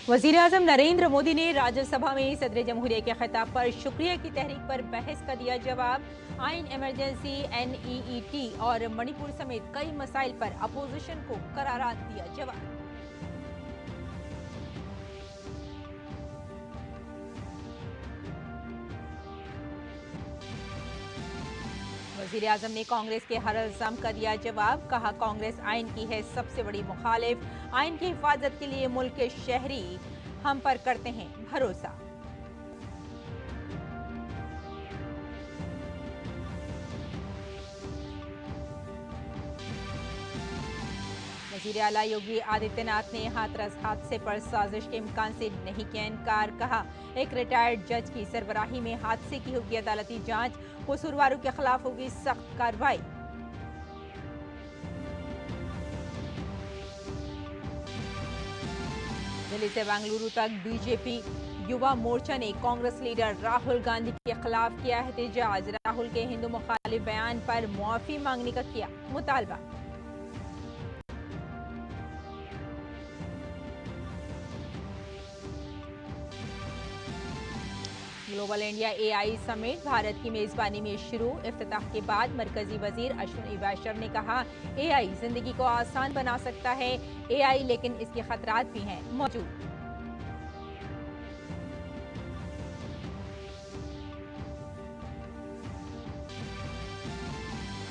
वज़ीर-ए-आज़म नरेंद्र मोदी ने राज्यसभा में सदर जमहूरिया के खिताब पर शुक्रिया की तहरीक पर बहस का दिया जवाब। आइन इमरजेंसी, NEET और मणिपुर समेत कई मसाइल पर अपोजिशन को करारा दिया जवाब। वज़ीर-ए-आज़म ने कांग्रेस के हर इल्जाम का दिया जवाब। कहा, कांग्रेस आइन की है सबसे बड़ी मुखालिफ। आइन की हिफाजत के लिए मुल्क के शहरी हम पर करते हैं भरोसा। वज़ीर आला योगी आदित्यनाथ ने हाथरस हादसे पर साजिश के इम्कान से नहीं किया इनकार। कहा, एक रिटायर्ड जज की सरबराही में हादसे की होगी अदालती जांच, कसूरवारों के खिलाफ होगी सख्त कार्रवाई। दिल्ली से बेंगलुरु तक बीजेपी युवा मोर्चा ने कांग्रेस लीडर राहुल गांधी के खिलाफ किया एहतजाज। राहुल के हिंदू मुखालिफ बयान पर मुआफी मांगने का किया मुतालबा। Global India AI summit Bharat की मेजबानी में शुरू। इफ्तिताह के बाद मरकजी वजीर अश्विनी वैष्णव ने कहा, AI जिंदगी को आसान बना सकता है। AI लेकिन इसके खतरात भी हैं मौजूद।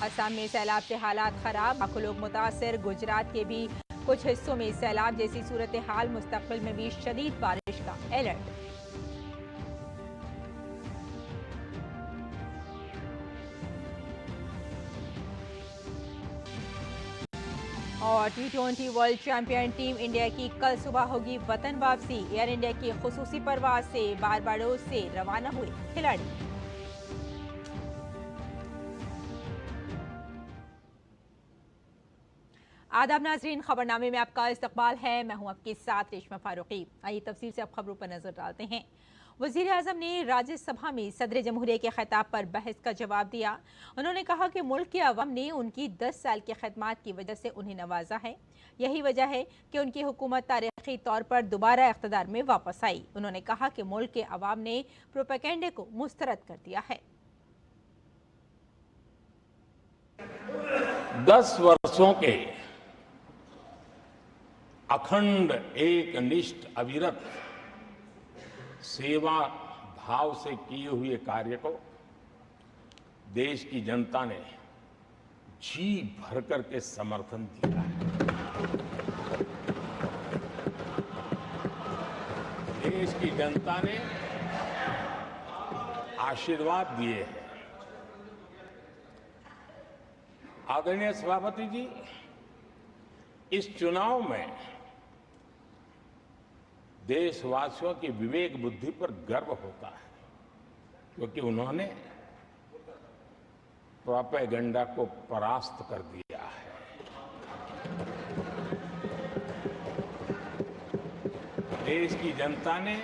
असम में सैलाब से हालात खराब, लाखों लोग मुतासर। गुजरात के भी कुछ हिस्सों में सैलाब जैसी सूरत हाल। मुस्तकबिल में भी शदीद बारिश का अलर्ट। और T20 world champion team India की कल सुबह होगी वतन वापसी। एयर इंडिया की खुसूसी परवाज से बारबाडोस से रवाना हुए खिलाड़ी। आदाब नाजरीन, खबरनामे में आपका इस्तकबाल है। मैं हूं आपके साथ रेशमा फारूकी। आइए तफसील से अब खबरों पर नजर डालते हैं। वज़ीर आज़म ने राज्यसभा में सदर जमहूरिया के खिताब पर बहस का जवाब दिया। उन्होंने कहा कि मुल्क की अवाम ने उनकी 10 साल की खिदमत की वजह से उन्हें नवाजा है। यही वजह है कि उनकी हुकूमत तारीखी तौर पर दोबारा इख्तिदार में वापस आई। उन्होंने कहा कि मुल्क के अवाम ने प्रोपेगेंडे को मुस्तरद कर दिया है। 10 वर्षों के अखंड एकनिष्ठ अविरत सेवा भाव से किए हुए कार्य को देश की जनता ने जी भरकर के समर्थन दिया है। देश की जनता ने आशीर्वाद दिए हैं। आदरणीय सभापति जी, इस चुनाव में देशवासियों की विवेक बुद्धि पर गर्व होता है, क्योंकि उन्होंने प्रोपेगेंडा को परास्त कर दिया है। देश की जनता ने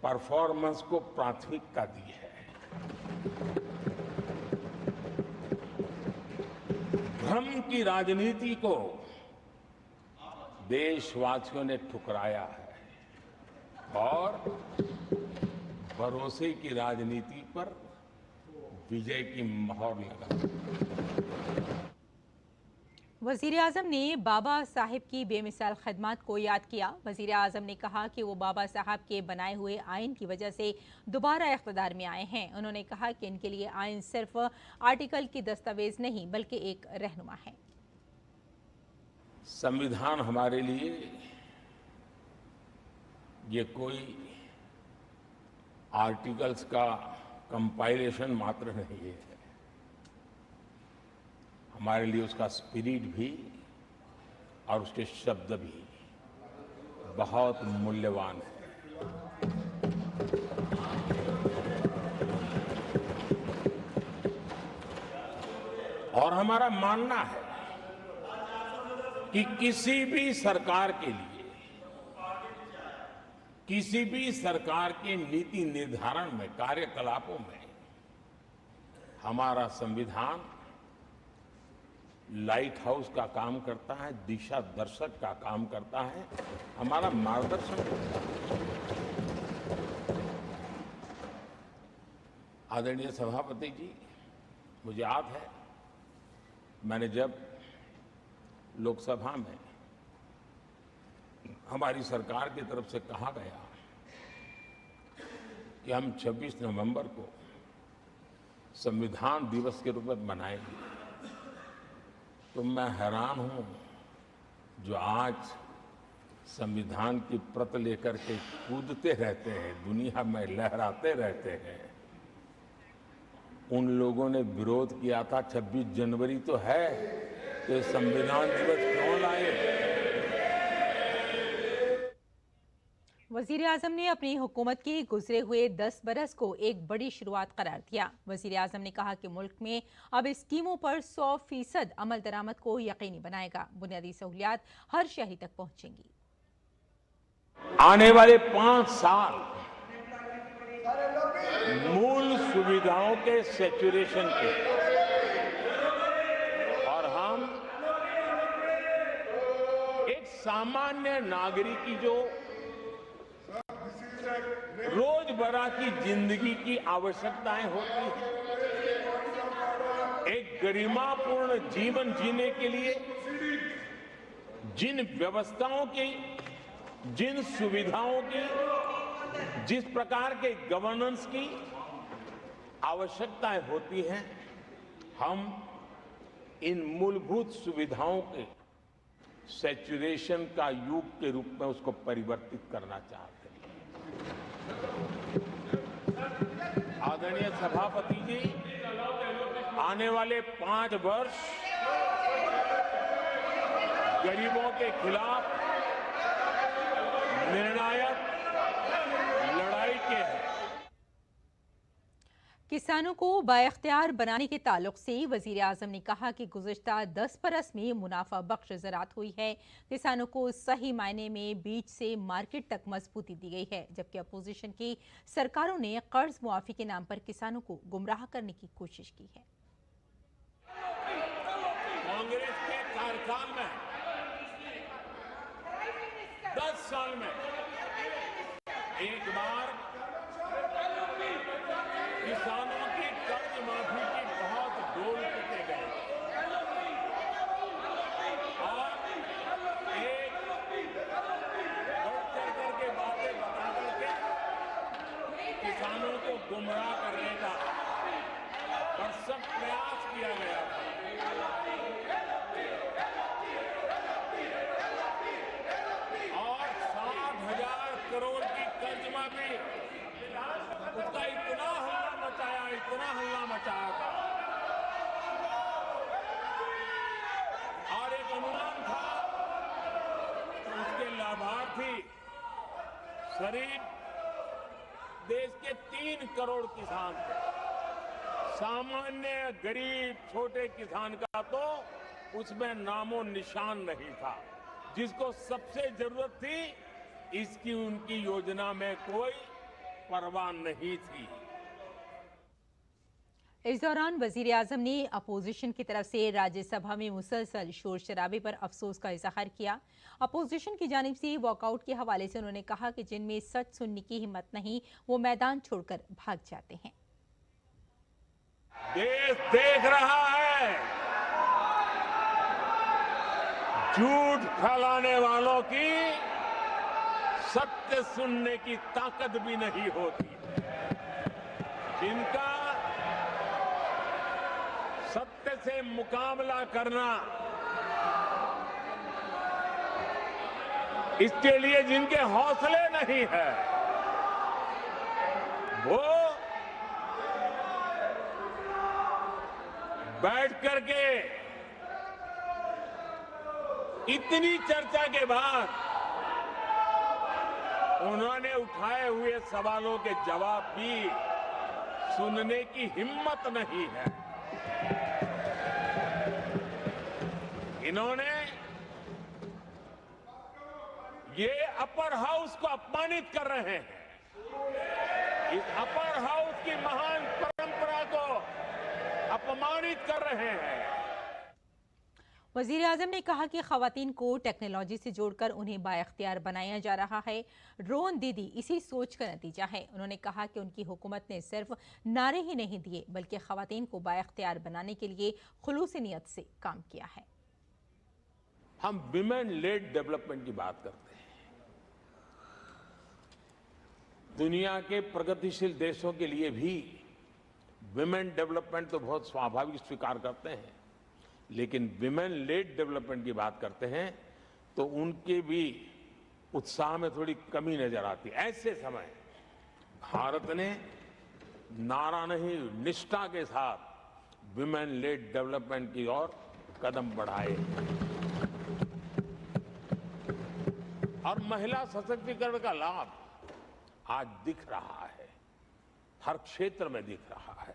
परफॉर्मेंस को प्राथमिकता दी है। भ्रम की राजनीति को देशवासियों ने ठुकराया है और भरोसे की राजनीति पर विजय की मोहर लगा। वज़ीर आज़म ने बाबा साहिब की बेमिसाल खिदमत को याद किया। वज़ीर आज़म ने कहा कि वो बाबा साहब के बनाए हुए आइन की वजह से दोबारा इख्तिदार में आए हैं। उन्होंने कहा कि इनके लिए आइन सिर्फ आर्टिकल की दस्तावेज नहीं बल्कि एक रहनुमा है। संविधान हमारे लिए ये कोई आर्टिकल्स का कंपाइलेशन मात्र नहीं है। हमारे लिए उसका स्पिरिट भी और उसके शब्द भी बहुत मूल्यवान है। और हमारा मानना है कि किसी भी सरकार के लिए, किसी भी सरकार के नीति निर्धारण में, कार्यकलापों में हमारा संविधान लाइट हाउस का काम करता है, दिशा दर्शक का काम करता है, हमारा मार्गदर्शन करता है। आदरणीय सभापति जी, मुझे याद है मैंने जब लोकसभा में हमारी सरकार की तरफ से कहा गया कि हम 26 नवंबर को संविधान दिवस के रूप में मनाएंगे, तो मैं हैरान हूं जो आज संविधान की प्रत लेकर के कूदते रहते हैं, दुनिया में लहराते रहते हैं, उन लोगों ने विरोध किया था 26 जनवरी तो है, तो संविधान दिवस क्यों लाए। वजीर आजम ने अपनी हुकूमत के गुजरे हुए 10 बरस को एक बड़ी शुरुआत करार दिया। वजीर आजम ने कहा कि मुल्क में अब स्कीमों पर 100% अमल दरामद को यकीनी बनाएगा। बुनियादी सहूलियात हर शहरी तक पहुंचेंगी। आने वाले 5 साल मूल सुविधाओं के सैचुरेशन के, और हम एक सामान्य नागरिक की जो रोजमर्रा की जिंदगी की आवश्यकताएं होती हैं, एक गरिमापूर्ण जीवन जीने के लिए जिन व्यवस्थाओं की, जिन सुविधाओं की, जिस प्रकार के गवर्नेंस की आवश्यकताएं होती हैं, हम इन मूलभूत सुविधाओं के सैचुरेशन का युग के रूप में उसको परिवर्तित करना चाहते हैं। आदरणीय सभापति जी, आने वाले 5 वर्ष गरीबों के खिलाफ निर्णायक लड़ाई के हैं। किसानों को बाइख्तियार बनाने के ताल्लुक से वजीर आजम ने कहा कि गुज़िश्ता 10 बरस में मुनाफा बख्श ज़राअत हुई है। किसानों को सही मायने में बीज से मार्केट तक मजबूती दी गई है, जबकि अपोजिशन की सरकारों ने कर्ज मुआफी के नाम पर किसानों को गुमराह करने की कोशिश की है। कांग्रेस के कार्यकाल में 10 साल में एक बार किसानों की कर्ज माफी की बहुत डोल पीटे गए और एक बढ़ चढ़ करके बातें बता करके किसानों को गुमराह करने का भरसक प्रयास किया गया था। और 60,000 करोड़ की कर्ज माफी, उसका इतना हल्ला मचाया था। और एक अनुमान था तो उसके लाभार्थी करीब देश के 3 करोड़ किसान थे। सामान्य गरीब छोटे किसान का तो उसमें नामो निशान नहीं था। जिसको सबसे जरूरत थी, इसकी उनकी योजना में कोई परवाह नहीं थी। इस दौरान वजीर आजम ने अपोजिशन की तरफ से राज्यसभा में मुसलसल शोर शराबे पर अफसोस का इजहार किया। अपोजिशन की जानिब से वॉकआउट के हवाले से उन्होंने कहा कि जिनमें सच सुनने की हिम्मत नहीं, वो मैदान छोड़कर भाग जाते हैं। देश देख रहा है, झूठ फैलाने वालों की सत्य सुनने की ताकत भी नहीं होती। जिनका सत्य से मुकाबला करना, इसके लिए जिनके हौसले नहीं है, वो बैठ करके इतनी चर्चा के बाद उन्होंने उठाए हुए सवालों के जवाब भी सुनने की हिम्मत नहीं है। इन्होंने ये अपर हाउस को अपमानित कर रहे हैं। इस अपर हाउस की महान परंपरा को अपमानित कर रहे हैं। वजीर आजम ने कहा कि खवातीन को टेक्नोलॉजी से जोड़कर उन्हें बाइख्तियार बनाया जा रहा है। ड्रोन दीदी इसी सोच का नतीजा है। उन्होंने कहा कि उनकी हुकूमत ने सिर्फ नारे ही नहीं दिए बल्कि खवातीन को बाइख्तियार बनाने के लिए खुलूस नीयत से काम किया है। हम विमेन लेड डेवलपमेंट की बात करते हैं। दुनिया के प्रगतिशील देशों के लिए भी विमेन डेवलपमेंट तो बहुत स्वाभाविक स्वीकार करते हैं, लेकिन विमेन लेड डेवलपमेंट की बात करते हैं तो उनके भी उत्साह में थोड़ी कमी नजर आती है। ऐसे समय भारत ने नारा नहीं, निष्ठा के साथ विमेन लेड डेवलपमेंट की ओर कदम बढ़ाए और महिला सशक्तिकरण का लाभ आज दिख रहा है, हर क्षेत्र में दिख रहा है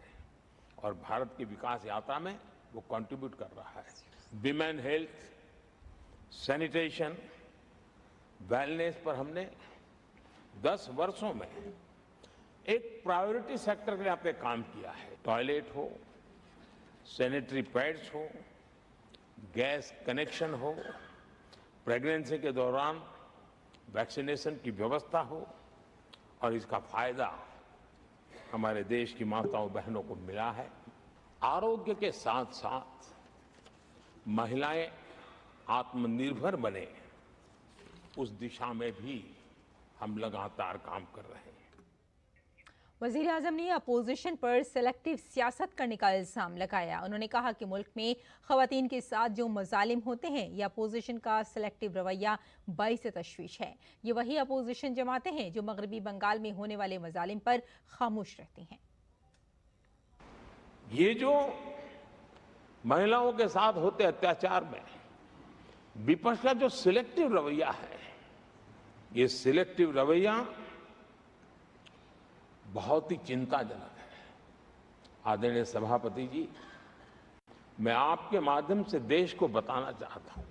और भारत की विकास यात्रा में वो कंट्रीब्यूट कर रहा है। विमेन हेल्थ, सैनिटेशन, वेलनेस पर हमने 10 वर्षों में एक प्रायोरिटी सेक्टर के लिए आपने काम किया है। टॉयलेट हो, सैनिटरी पैड्स हो, गैस कनेक्शन हो, प्रेगनेंसी के दौरान वैक्सीनेशन की व्यवस्था हो और इसका फायदा हमारे देश की माताओं बहनों को मिला है। आरोग्य के साथ साथ महिलाएं आत्मनिर्भर बने, उस दिशा में भी हम लगातार काम कर रहे हैं। वजीर आजम ने अपोजिशन पर सेलेक्टिव सियासत करने का इल्जाम लगाया। उन्होंने कहा कि मुल्क में खवातीन के साथ जो मजालिम होते हैं या अपोजिशन का सेलेक्टिव रवैया बाइस तशवीश है। ये वही अपोजिशन जमातें हैं जो मगरबी बंगाल में होने वाले मजालिम पर खामोश रहती हैं। ये जो महिलाओं के साथ होते अत्याचार में विपक्ष का जो सिलेक्टिव रवैया है, ये सिलेक्टिव रवैया बहुत ही चिंताजनक है। आदरणीय सभापति जी, मैं आपके माध्यम से देश को बताना चाहता हूं,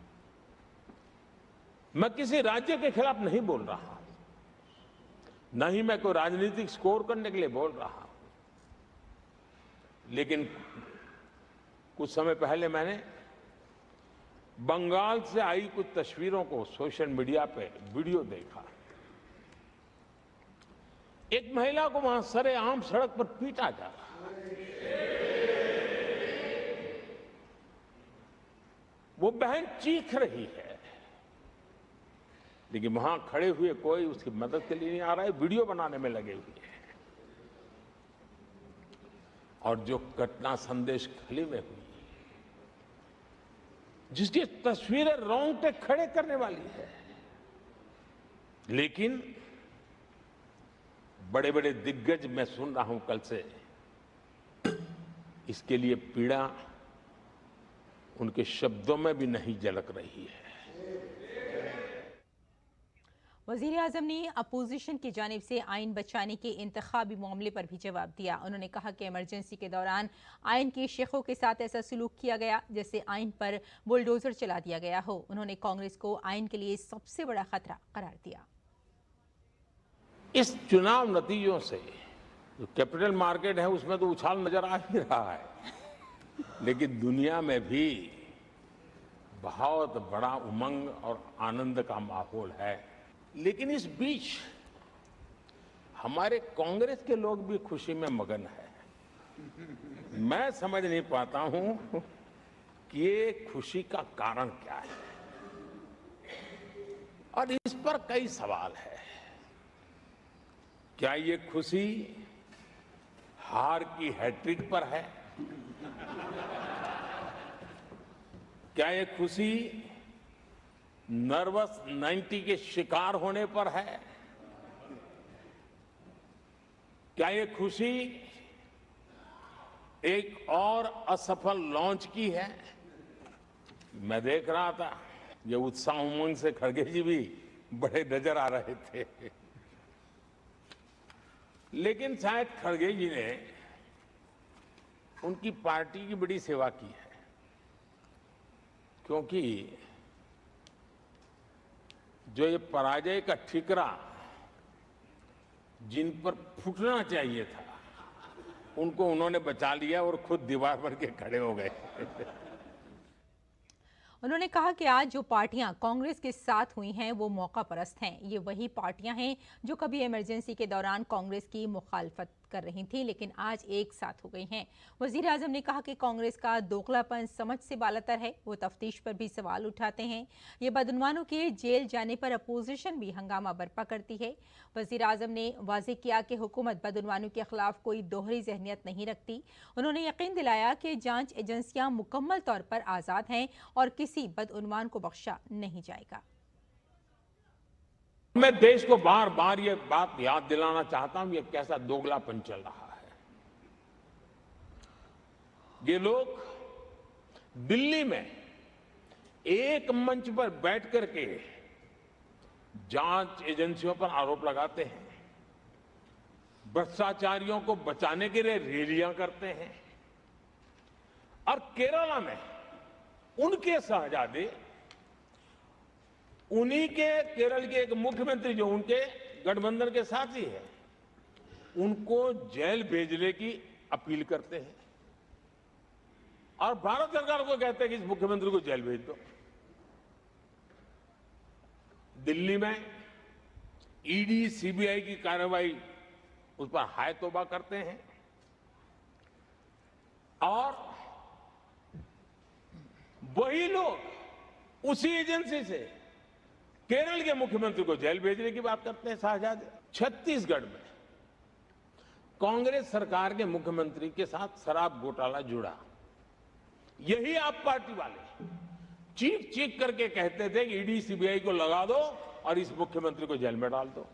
मैं किसी राज्य के खिलाफ नहीं बोल रहा, न ही मैं कोई राजनीतिक स्कोर करने के लिए बोल रहा, लेकिन कुछ समय पहले मैंने बंगाल से आई कुछ तस्वीरों को सोशल मीडिया पे वीडियो देखा। एक महिला को वहां सरेआम सड़क पर पीटा जा रहा है। वो बहन चीख रही है, लेकिन वहां खड़े हुए कोई उसकी मदद के लिए नहीं आ रहा है, वीडियो बनाने में लगे हुए हैं। और जो घटना संदेश खली में हुई, जिसकी तस्वीरें रोंगटे खड़े करने वाली है, लेकिन बड़े बड़े दिग्गज मैं सुन रहा हूं कल से, इसके लिए पीड़ा उनके शब्दों में भी नहीं झलक रही है। वज़ीर आज़म ने अपोजिशन की जानिब से आइन बचाने के इंतखाबी मामले पर भी जवाब दिया। उन्होंने कहा कि इमरजेंसी के दौरान आइन के शेखों के साथ ऐसा सलूक किया गया जैसे आइन पर बुलडोजर चला दिया गया हो। उन्होंने कांग्रेस को आइन के लिए सबसे बड़ा खतरा करार दिया। इस चुनाव नतीजों से जो कैपिटल मार्केट है उसमें तो उछाल नजर आ ही रहा है, लेकिन दुनिया में भी बहुत बड़ा उमंग और आनंद का माहौल है। लेकिन इस बीच हमारे कांग्रेस के लोग भी खुशी में मगन है। मैं समझ नहीं पाता हूं कि ये खुशी का कारण क्या है, और इस पर कई सवाल है। क्या ये खुशी हार की हैट्रिक पर है? क्या ये खुशी नर्वस 90 के शिकार होने पर है? क्या ये खुशी एक और असफल लॉन्च की है? मैं देख रहा था, ये उत्साह उमंग से खड़गे जी भी बड़े नजर आ रहे थे, लेकिन शायद खड़गे जी ने उनकी पार्टी की बड़ी सेवा की है, क्योंकि जो ये पराजय का ठिकरा जिन पर फूटना चाहिए था, उनको उन्होंने बचा लिया और खुद दीवार बन के खड़े हो गए। उन्होंने कहा कि आज जो पार्टियां कांग्रेस के साथ हुई हैं वो मौका परस्त हैं। ये वही पार्टियां हैं जो कभी इमरजेंसी के दौरान कांग्रेस की मुखालफत कर रही थी लेकिन आज एक साथ हो गई हैं। वजीर आजम ने कहा कि कांग्रेस का दोगलापन समझ से बालातर है। वो तफ्तीश पर भी सवाल उठाते हैं। ये बदउनवानों के जेल जाने पर अपोजिशन भी हंगामा बर्पा करती है। वजीर आजम ने वाजे किया कि हुकूमत बदउनवानों के खिलाफ कोई दोहरी जहनियत नहीं रखती। उन्होंने यकीन दिलाया कि जांच एजेंसियां मुकम्मल तौर पर आजाद हैं और किसी बदउनवान को बख्शा नहीं जाएगा। मैं देश को बार बार ये बात याद दिलाना चाहता हूं, ये कैसा दोगलापन चल रहा है। ये लोग दिल्ली में एक मंच पर बैठ करके जांच एजेंसियों पर आरोप लगाते हैं, भ्रष्टाचारियों को बचाने के लिए रैलियां करते हैं और केरला में उनके शहजादे, उन्हीं के केरल के एक मुख्यमंत्री जो उनके गठबंधन के साथी है, उनको जेल भेजने की अपील करते हैं और भारत सरकार को कहते हैं कि इस मुख्यमंत्री को जेल भेज दो। दिल्ली में ईडी सीबीआई की कार्रवाई उस पर हाय तौबा करते हैं और वही लोग उसी एजेंसी से केरल के मुख्यमंत्री को जेल भेजने की बात करते हैं शाहजादे। छत्तीसगढ़ में कांग्रेस सरकार के मुख्यमंत्री के साथ शराब घोटाला जुड़ा। यही आप पार्टी वाले चीख चीख करके कहते थे कि ईडी सीबीआई को लगा दो और इस मुख्यमंत्री को जेल में डाल दो,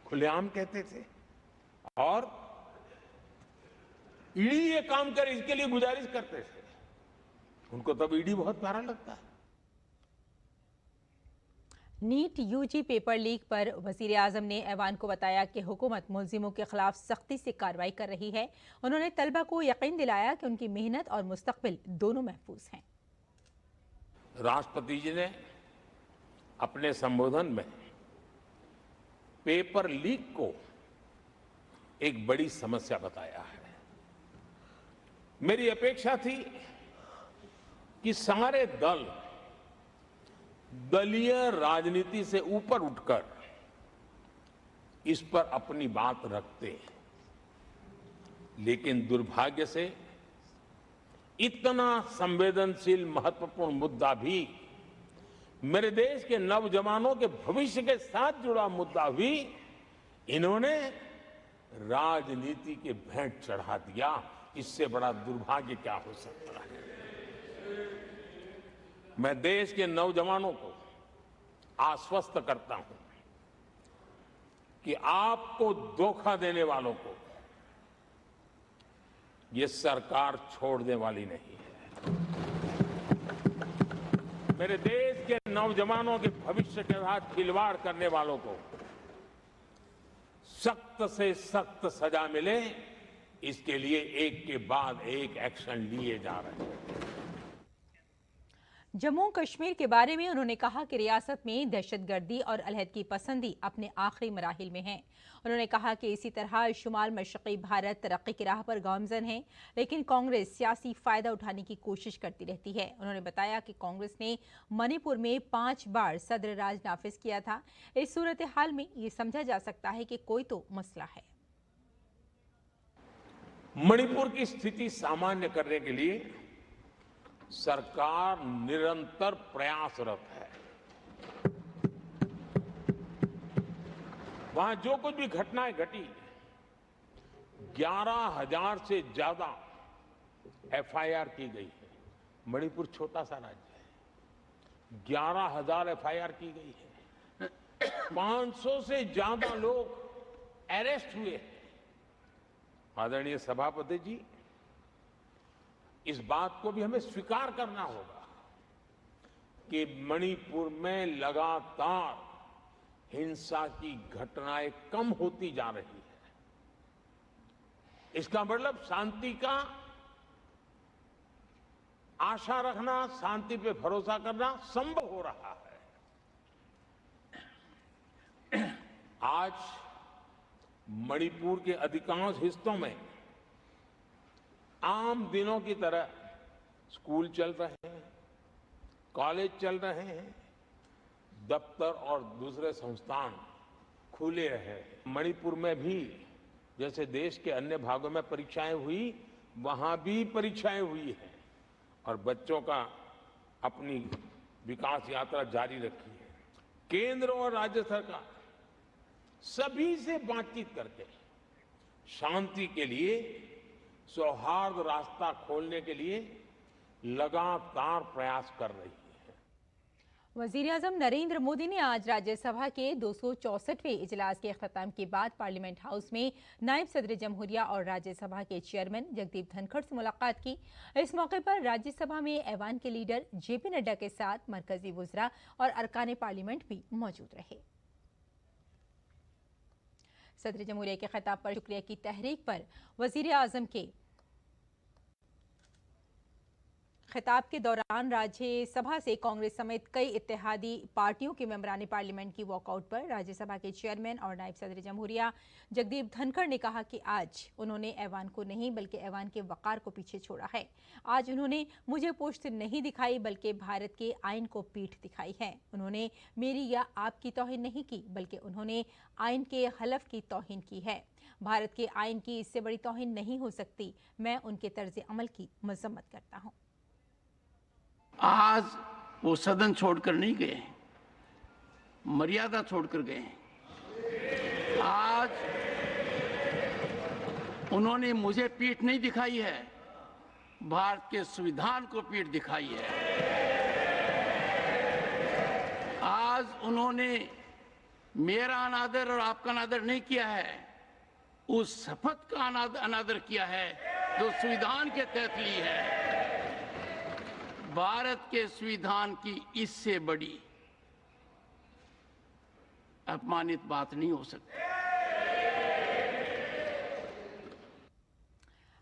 खुलेआम कहते थे। और ईडी ये काम करे इसके लिए गुजारिश करते थे। उनको तब ईडी बहुत प्यारा लगता है। नीट यूजी पेपर लीक पर वजीर आजम ने ऐवान को बताया कि हुकूमत मुलजिमों के खिलाफ सख्ती से कार्रवाई कर रही है। उन्होंने तलबा को यकीन दिलाया कि उनकी मेहनत और मुस्तकबिल दोनों महफूज हैं। राष्ट्रपति जी ने अपने संबोधन में पेपर लीक को एक बड़ी समस्या बताया है। मेरी अपेक्षा थी कि सारे दल दलीय राजनीति से ऊपर उठकर इस पर अपनी बात रखते, लेकिन दुर्भाग्य से इतना संवेदनशील महत्वपूर्ण मुद्दा भी, मेरे देश के नौजवानों के भविष्य के साथ जुड़ा मुद्दा भी इन्होंने राजनीति के भेंट चढ़ा दिया। इससे बड़ा दुर्भाग्य क्या हो सकता है। मैं देश के नौजवानों को आश्वस्त करता हूं कि आपको धोखा देने वालों को ये सरकार छोड़ने वाली नहीं है। मेरे देश के नौजवानों के भविष्य के साथ खिलवाड़ करने वालों को सख्त से सख्त सजा मिले, इसके लिए एक के बाद एक एक्शन लिए जा रहे हैं। जम्मू कश्मीर के बारे में उन्होंने कहा कि रियासत में दहशतगर्दी और अलहदगी पसंदी अपने आखिरी मराहिल में है। उन्होंने कहा कि इसी तरह शुमाल मशरक़ी भारत तरक्की की राह पर गामजन है, लेकिन कांग्रेस सियासी फायदा उठाने की कोशिश करती रहती है। उन्होंने बताया कि कांग्रेस ने मणिपुर में 5 बार सदर राज नाफिज किया था। इस सूरत हाल में ये समझा जा सकता है कि कोई तो मसला है। मणिपुर की स्थिति सामान्य करने के लिए सरकार निरंतर प्रयासरत है। वहां जो कुछ भी घटनाएं घटी, 11,000 से ज्यादा एफआईआर की गई है। मणिपुर छोटा सा राज्य है, 11,000 एफआईआर की गई है। 500 से ज्यादा लोग अरेस्ट हुए हैं। आदरणीय सभापति जी, इस बात को भी हमें स्वीकार करना होगा कि मणिपुर में लगातार हिंसा की घटनाएं कम होती जा रही है। इसका मतलब शांति का आशा रखना, शांति पे भरोसा करना संभव हो रहा है। आज मणिपुर के अधिकांश हिस्सों में आम दिनों की तरह स्कूल चल रहे हैं, कॉलेज चल रहे हैं, दफ्तर और दूसरे संस्थान खुले रहे। मणिपुर में भी जैसे देश के अन्य भागों में परीक्षाएं हुई, वहां भी परीक्षाएं हुई हैं और बच्चों का अपनी विकास यात्रा जारी रखी है। केंद्र और राज्य सरकार सभी से बातचीत करके शांति के लिए, सौहार्द रास्ता खोलने के लिए लगातार प्रयास कर रही है। वज़ीर-ए-आज़म नरेंद्र मोदी ने आज राज्यसभा के 264वें इजलास के अख्ताम के बाद पार्लियामेंट हाउस में नायब सदर जमहूरिया और राज्यसभा के चेयरमैन जगदीप धनखड़ से मुलाकात की। इस मौके पर राज्यसभा में ऐवान के लीडर जेपी नड्डा के साथ मरकजी वुज़रा और अरकान पार्लियामेंट भी मौजूद रहे। सदर जमहूरिया के खिताब पर शुक्रिया की तहरीक पर वज़ीर-ए-आज़म के खिताब के दौरान राज्यसभा से कांग्रेस समेत कई इत्तेहादी पार्टियों के मेंबरान पार्लियामेंट की वॉकआउट पर राज्यसभा के चेयरमैन और नायब सदर जमहूरिया जगदीप धनखड़ ने कहा कि आज उन्होंने ऐवान को नहीं बल्कि ऐवान के वकार को पीछे छोड़ा है। आज उन्होंने मुझे पुश्त नहीं दिखाई बल्कि भारत के आइन को पीठ दिखाई है। उन्होंने मेरी या आपकी तौहीन नहीं की बल्कि उन्होंने आइन के हलफ की तौहीन की है। भारत के आइन की इससे बड़ी तौहीन नहीं हो सकती। मैं उनके तर्ज अमल की मजम्मत करता हूँ। आज वो सदन छोड़कर नहीं गए, मर्यादा छोड़कर गए। आज उन्होंने मुझे पीठ नहीं दिखाई है, भारत के संविधान को पीठ दिखाई है। आज उन्होंने मेरा अनादर और आपका अनादर नहीं किया है, उस शपथ का अनादर किया है जो संविधान के तहत ली है। भारत के संविधान की इससे बड़ी अपमानित बात नहीं हो सकती।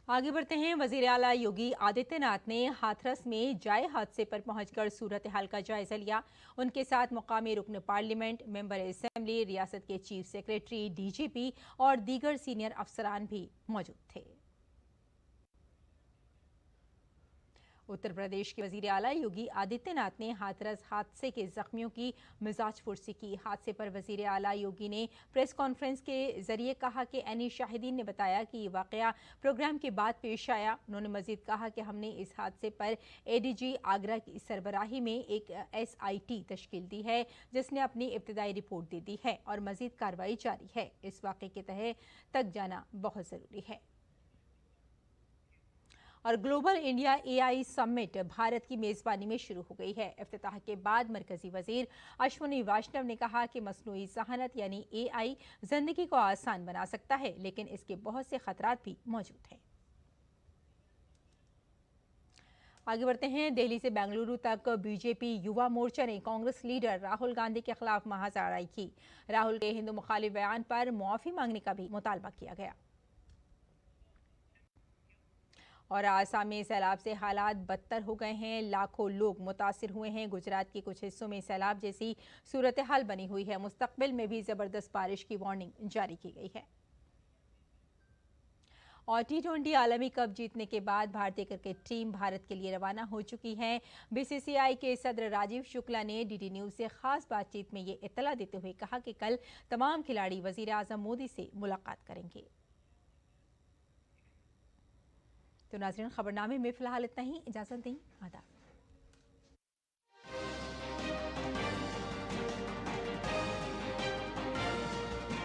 आगे बढ़ते हैं। वजीर आला योगी आदित्यनाथ ने हाथरस में जाए हादसे पर पहुंचकर सूरत हाल का जायजा लिया। उनके साथ मुकामी रुकन पार्लियामेंट, मेंबर असेंबली, रियासत के चीफ सेक्रेटरी, डीजीपी और दीगर सीनियर अफसरान भी मौजूद थे। उत्तर प्रदेश के वजीर आला योगी आदित्यनाथ ने हाथरस हादसे के जख्मियों की मिजाज पुरसी की। हादसे पर वजीर आला योगी ने प्रेस कॉन्फ्रेंस के जरिए कहा कि एनी शाहिदीन ने बताया कि ये वाकया प्रोग्राम के बाद पेश आया। उन्होंने मजीद कहा कि हमने इस हादसे पर एडीजी आगरा की सरबराही में एक SIT तश्कील दी है जिसने अपनी इब्तिदाई रिपोर्ट दे दी है और मजीद कार्रवाई जारी है। इस वाक़े के तह तक जाना बहुत ज़रूरी है। और global India AI summit Bharat की मेजबानी में शुरू हो गई है। इफ्तिताह के बाद मरकजी वजीर अश्विनी वैष्णव ने कहा कि मसनूई ज़हानत यानी AI जिंदगी को आसान बना सकता है, लेकिन इसके बहुत से खतरात भी मौजूद हैं। आगे बढ़ते हैं। दिल्ली से बेंगलुरु तक बीजेपी युवा मोर्चा ने कांग्रेस लीडर राहुल गांधी के खिलाफ महाजराई की। राहुल के हिंदू मुखालिफ बयान पर मुआफी मांगने का भी मुतालबा किया गया। और आसाम में सैलाब से हालात बदतर हो गए हैं। लाखों लोग मुतासिर हुए हैं। गुजरात के कुछ हिस्सों में सैलाब जैसी सूरत हाल बनी हुई है। मुस्तकबिल में भी जबरदस्त बारिश की वार्निंग जारी की गई है। और T20 आलमी कप जीतने के बाद भारतीय क्रिकेट टीम भारत के लिए रवाना हो चुकी है। BCCI के सदर राजीव शुक्ला ने DD न्यूज से खास बातचीत में ये इत्तला देते हुए कहा कि कल तमाम खिलाड़ी वजीर आजम मोदी से मुलाकात करेंगे। तो नाज़रीन, खबरनामे में फिलहाल इतना ही। इजाजत दें। आदाब।